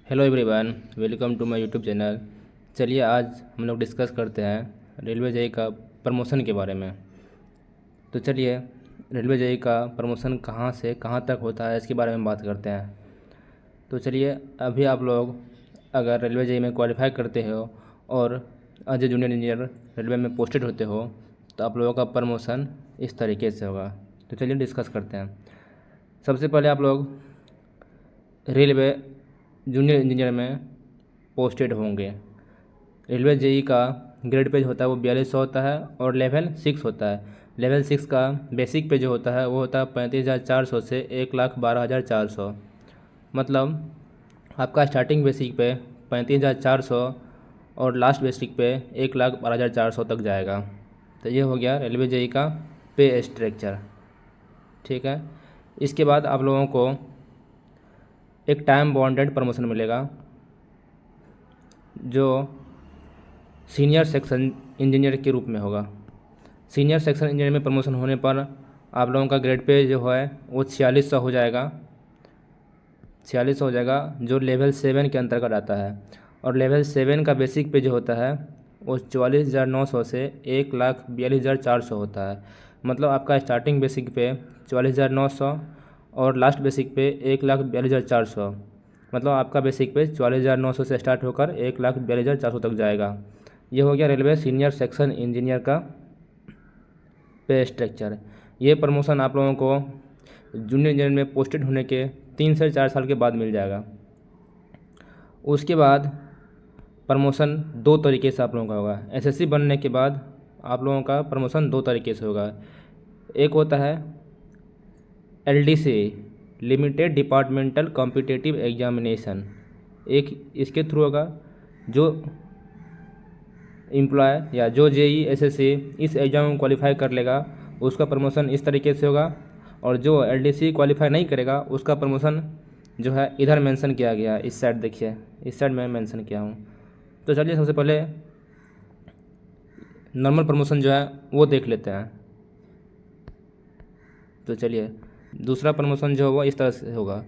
Hello everyone, welcome to my YouTube channel. चलिए आज हम लोग डिस्कस करते हैं रेलवे जेई का प्रमोशन के बारे में। तो चलिए रेलवे जेई का प्रमोशन कहाँ से कहाँ तक होता है इसके बारे में बात करते हैं। तो चलिए अभी आप लोग अगर रेलवे जेई में क्वालिफाई करते हो और as a junior engineer railway में पोस्टेड होते हो तो आप लोगों का प्रमोशन इस तरीके से होगा। तो चलिए डिस्कस करते हैं। सबसे पहले आप लोग रेलवे जूनियर इंजीनियर में पोस्टेड होंगे। रेलवे जेई का ग्रेड पे जो होता है वो 4200 होता है और लेवल 6 होता है। लेवल 6 का बेसिक पे जो होता है वो होता है 35,400 से 1,12,400। मतलब आपका स्टार्टिंग बेसिक पे 35,400 और लास्ट बेसिक पे 1,12,400 तक जाएगा। तो ये हो गया रेलवे जेई का पे स्ट्रक्चर। ठीक है, इसके बाद आप लोगों को एक टाइम बॉन्डेड प्रमोशन मिलेगा जो सीनियर सेक्शन इंजीनियर के रूप में होगा। सीनियर सेक्शन इंजीनियर में प्रमोशन होने पर आप लोगों का ग्रेड पे जो है वो 4600 हो जाएगा। 4600 हो जाएगा जो लेवल 7 के अंतर्गत आता है। और लेवल 7 का बेसिक पे जो होता है वो 44,900 से 1,42,400 होता है। मतलब आपका स्टार्टिंग बेसिक पे 44,900 और लास्ट बेसिक पे 1,42,400। मतलब आपका बेसिक पे 44,900 से स्टार्ट होकर 1,42,400 तक जाएगा। ये हो गया रेलवे सीनियर सेक्शन इंजीनियर का पे स्ट्रक्चर। ये प्रमोशन आप लोगों को जूनियर इंजीनियर में पोस्टेड होने के 3 से 4 साल के बाद मिल जाएगा। उसके बाद प्रमोशन दो तरीके से आप लोगों का होगा। एसएससी बनने के बाद आप लोगों का प्रमोशन दो तरीके से होगा। एक होता है LDC limited departmental competitive examination, एक इसके थ्रू होगा। जो एम्प्लॉय या जो जेई एसएससी इस एग्ज़ाम में क्वालिफाई कर लेगा उसका प्रमोशन इस तरीके से होगा। और जो LDC क्वालिफाई नहीं करेगा उसका प्रमोशन जो है इधर मेंशन किया गया है। इस साइड देखिए, इस साइड में मेंशन किया हूँ। तो चलिए सबसे पहले नॉर्मल प्रमोशन जो है वो देख लेते हैं। तो चलिए दूसरा प्रमोशन जो होगा इस तरह से होगा।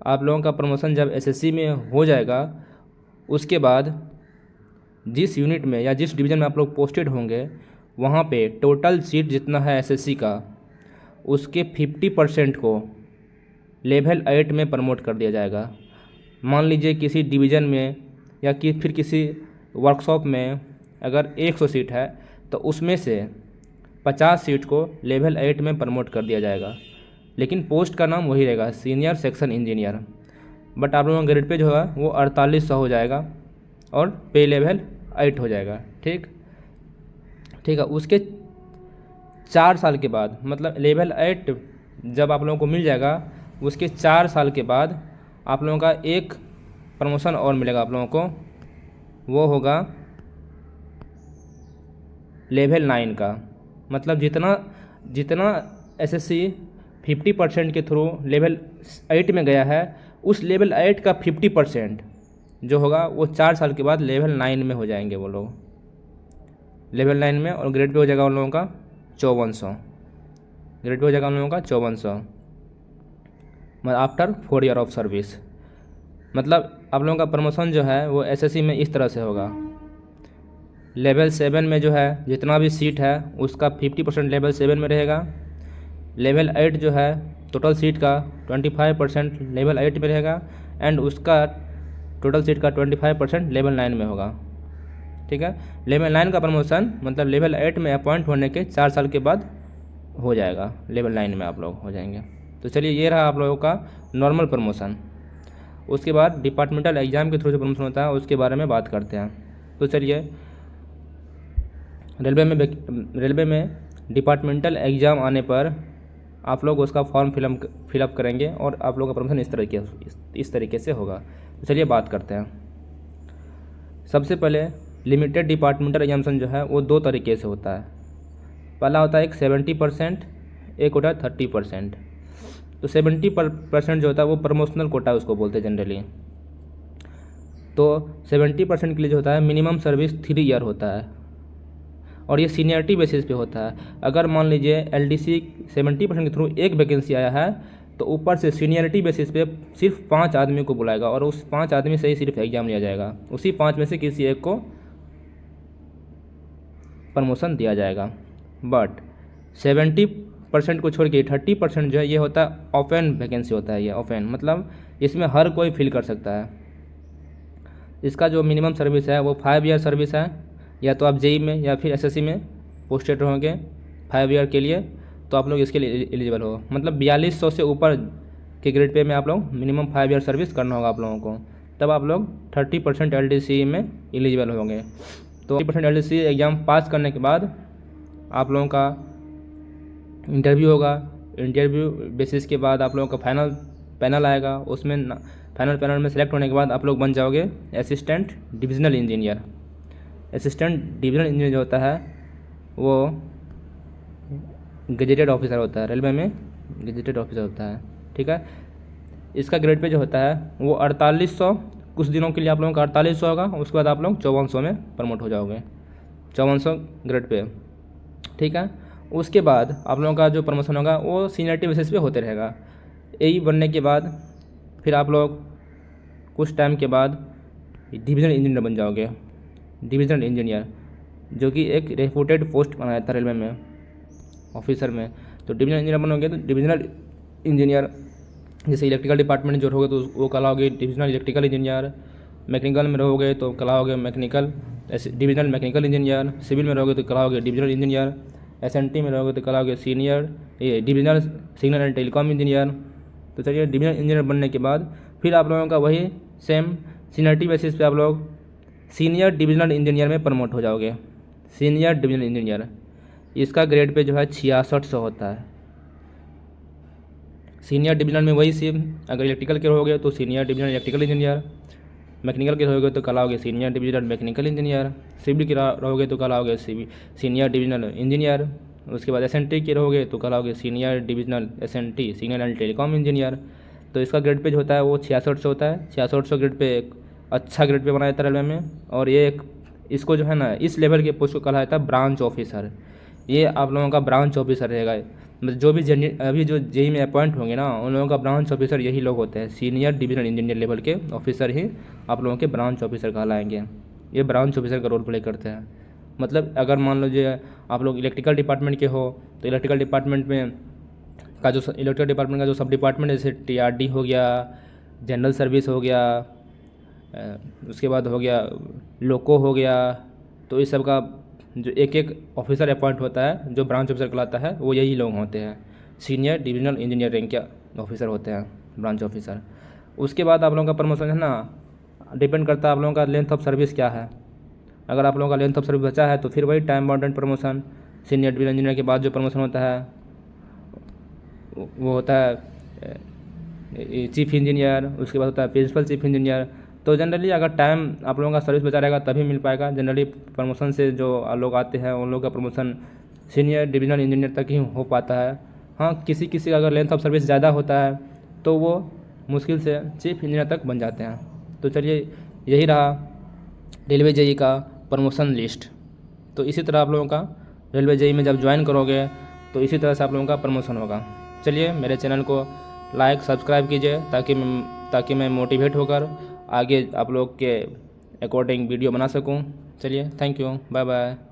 आप लोगों का प्रमोशन जब एसएससी में हो जाएगा उसके बाद जिस यूनिट में या जिस डिवीज़न में आप लोग पोस्टेड होंगे वहाँ पे टोटल सीट जितना है एसएससी का उसके 50% को लेवल 8 में प्रमोट कर दिया जाएगा। मान लीजिए किसी डिवीज़न में या फिर किसी वर्कशॉप में अगर 100 सीट है तो उसमें से 50 सीट को लेवल 8 में प्रमोट कर दिया जाएगा। लेकिन पोस्ट का नाम वही रहेगा, सीनियर सेक्शन इंजीनियर। बट आप लोगों का ग्रेड पे जो है वो 4800 हो जाएगा और पे लेवल 8 हो जाएगा। ठीक है, उसके 4 साल के बाद मतलब लेवल 8 जब आप लोगों को मिल जाएगा उसके 4 साल के बाद आप लोगों का एक प्रमोशन और मिलेगा आप लोगों को, वो होगा लेवल 9 का। मतलब जितना एसएससी 50% के थ्रू लेवल 8 में गया है उस लेवल 8 का 50% जो होगा वो 4 साल के बाद लेवल 9 में हो जाएंगे वो लोग लेवल 9 में। और ग्रेड पे हो जाएगा उन लोगों का 5400। ग्रेड पे हो जाएगा उन लोगों का 5400 आफ्टर 4 ईयर ऑफ सर्विस। मतलब आप लोगों का प्रमोशन जो है वो एसएससी में इस तरह से होगा। लेवल 7 में जो है जितना भी सीट है उसका 50% लेवल 7 में रहेगा। लेवल 8 जो है टोटल सीट का 25% लेवल 8 में रहेगा एंड उसका टोटल सीट का 25% लेवल 9 में होगा। ठीक है, लेवल 9 का प्रमोशन मतलब लेवल 8 में अपॉइंट होने के 4 साल के बाद हो जाएगा, लेवल 9 में आप लोग हो जाएंगे। तो चलिए ये रहा आप लोगों का नॉर्मल प्रमोशन। उसके बाद डिपार्टमेंटल एग्ज़ाम के थ्रू जो प्रमोशन होता है उसके बारे में बात करते हैं। तो चलिए रेलवे में डिपार्टमेंटल एग्ज़ाम आने पर आप लोग उसका फॉर्म फिलअप करेंगे और आप लोगों का प्रमोशन इस तरीके से होगा। तो चलिए बात करते हैं। सबसे पहले लिमिटेड डिपार्टमेंटल एग्जामिनेशन जो है वो दो तरीके से होता है। पहला होता है एक 70%, एक होता है 30%। तो 70% जो होता है वो प्रमोशनल कोटा उसको बोलते हैं जनरली। तो 70% के लिए जो होता है मिनिमम सर्विस 3 ईयर होता है और ये सीनियरिटी बेसिस पे होता है। अगर मान लीजिए LDC 70% के थ्रू एक वैकेंसी आया है तो ऊपर से सीनियरिटी बेसिस पे सिर्फ 5 आदमी को बुलाएगा और उस 5 आदमी से ही सिर्फ एग्ज़ाम लिया जाएगा। उसी 5 में से किसी एक को प्रमोशन दिया जाएगा। बट 70% को छोड़ के 30% जो है ये होता है ओपन वैकेंसी होता है। ये ओपन मतलब इसमें हर कोई फिल कर सकता है। इसका जो मिनिमम सर्विस है वो 5 ईयर सर्विस है। या तो आप जेई में या फिर एसएससी में पोस्टेड रहोगे 5 ईयर के लिए तो आप लोग इसके लिए एलिजिबल हो। मतलब 4200 से ऊपर के ग्रेड पे में आप लोग मिनिमम 5 ईयर सर्विस करना होगा आप लोगों को, तब आप लोग 30% LDC में एलिजिबल होंगे। तो 30% LDC एग्ज़ाम पास करने के बाद आप लोगों का इंटरव्यू होगा। इंटरव्यू बेसिस के बाद आप लोगों का फाइनल पैनल आएगा। उसमें फाइनल पैनल में सेलेक्ट होने के बाद आप लोग बन जाओगे assistant divisional engineer. Assistant divisional engineer जो होता है वो गजेटेड ऑफिसर होता है। रेलवे में गजेटेड ऑफिसर होता है, ठीक है। इसका ग्रेड पे जो होता है वो 4800 कुछ दिनों के लिए आप लोगों का 4800 होगा। उसके बाद आप लोग 5400 में प्रमोट हो जाओगे, 5400 ग्रेड पे, ठीक है। उसके बाद आप लोगों का जो प्रमोशन होगा वो सीनियरिटी बेसिस पे होते रहेगा। यही बनने के बाद फिर आप लोग कुछ टाइम के बाद डिविजनल इंजीनियर बन जाओगे। डिविजनल इंजीनियर जो कि एक रेपुटेड पोस्ट बनाया था रेलवे में ऑफिसर में। तो डिविजनल इंजीनियर बनोगे तो डिविजनल इंजीनियर जैसे इलेक्ट्रिकल डिपार्टमेंट जो रहोगे तो वो कहलाओगे डिविजनल इलेक्ट्रिकल इंजीनियर। मैकेनिकल में रहोगे तो कहलाओगे mechanical divisional mechanical engineer. Civil में रहोगे तो कहलाओगे डिविजनल इंजीनियर। SNT में रहोगे तो कहलाओगे सीनियर ये divisional signal and telecom engineer. तो चलिए डिविजनल इंजीनियर बनने के बाद फिर आप लोगों का वही सेम सीनियरिटी बेसिस पे आप लोग सीनियर डिविजनल इंजीनियर में प्रमोट हो जाओगे। सीनियर डिविजनल इंजीनियर इसका ग्रेड पे जो है 6600 होता है। सीनियर डिविजनल में वही सेम, अगर इलेक्ट्रिकल के रहोगे तो senior divisional electrical engineer. Mechanical के रहोगे तो कहलाओगे senior divisional mechanical engineer. Civil के रहोगे तो कहलाओगे सीनियर डिविजनल इंजीनियर। उसके बाद SNT के रहोगे तो कहलाओगे senior divisional SNT signal and telecom engineer. तो इसका ग्रेड पे जो होता है वो 6600 होता है। 6600 ग्रेड पे एक अच्छा ग्रेड पे बनाया था रेलवे में। और ये एक इसको जो है ना इस लेवल के पोस्ट को कहा जाता है ब्रांच ऑफिसर। ये आप लोगों का ब्रांच ऑफिसर रहेगा। मतलब जो भी अभी जो जेई में अपॉइंट होंगे ना उन लोगों का ब्रांच ऑफिसर यही लोग होते हैं। सीनियर डिविजनल इंजीनियर लेवल के ऑफिसर ही आप लोगों के ब्रांच ऑफिसर कहलाएंगे। ये ब्रांच ऑफिसर का रोल प्ले करते हैं। मतलब अगर मान लीजिए आप लोग इलेक्ट्रिकल डिपार्टमेंट के हो तो इलेक्ट्रिकल डिपार्टमेंट में का जो इलेक्ट्रिकल डिपार्टमेंट का जो सब डिपार्टमेंट जैसे TRD हो गया, जनरल सर्विस हो गया, उसके बाद हो गया लोको हो गया। तो इस सब का जो एक एक ऑफिसर अपॉइंट होता है जो ब्रांच ऑफिसर कहलाता है वो यही लोग होते हैं। सीनियर डिविजनल इंजीनियर रैंक के ऑफिसर होते हैं ब्रांच ऑफिसर। उसके बाद आप लोगों का प्रमोशन है ना डिपेंड करता है आप लोगों का लेंथ ऑफ सर्विस क्या है। अगर आप लोगों का लेंथ ऑफ सर्विस बचा है तो फिर वही time bounded promotion. Senior divisional engineer के बाद जो प्रमोशन होता है वो होता है चीफ इंजीनियर। उसके बाद होता है प्रिंसिपल चीफ इंजीनियर। तो जनरली अगर टाइम आप लोगों का सर्विस बचा रहेगा तभी मिल पाएगा। जनरली प्रमोशन से जो लोग आते हैं उन लोगों का प्रमोशन सीनियर डिविजनल इंजीनियर तक ही हो पाता है। हाँ किसी किसी का अगर लेंथ ऑफ सर्विस ज़्यादा होता है तो वो मुश्किल से चीफ इंजीनियर तक बन जाते हैं। तो चलिए यही रहा रेलवे जेई का प्रमोशन लिस्ट। तो इसी तरह आप लोगों का रेलवे जेई में जब ज्वाइन करोगे तो इसी तरह से आप लोगों का प्रमोशन होगा। चलिए मेरे चैनल को लाइक सब्सक्राइब कीजिए ताकि मैं मोटिवेट होकर आगे आप लोग के अकॉर्डिंग वीडियो बना सकूं। चलिए थैंक यू, बाय बाय।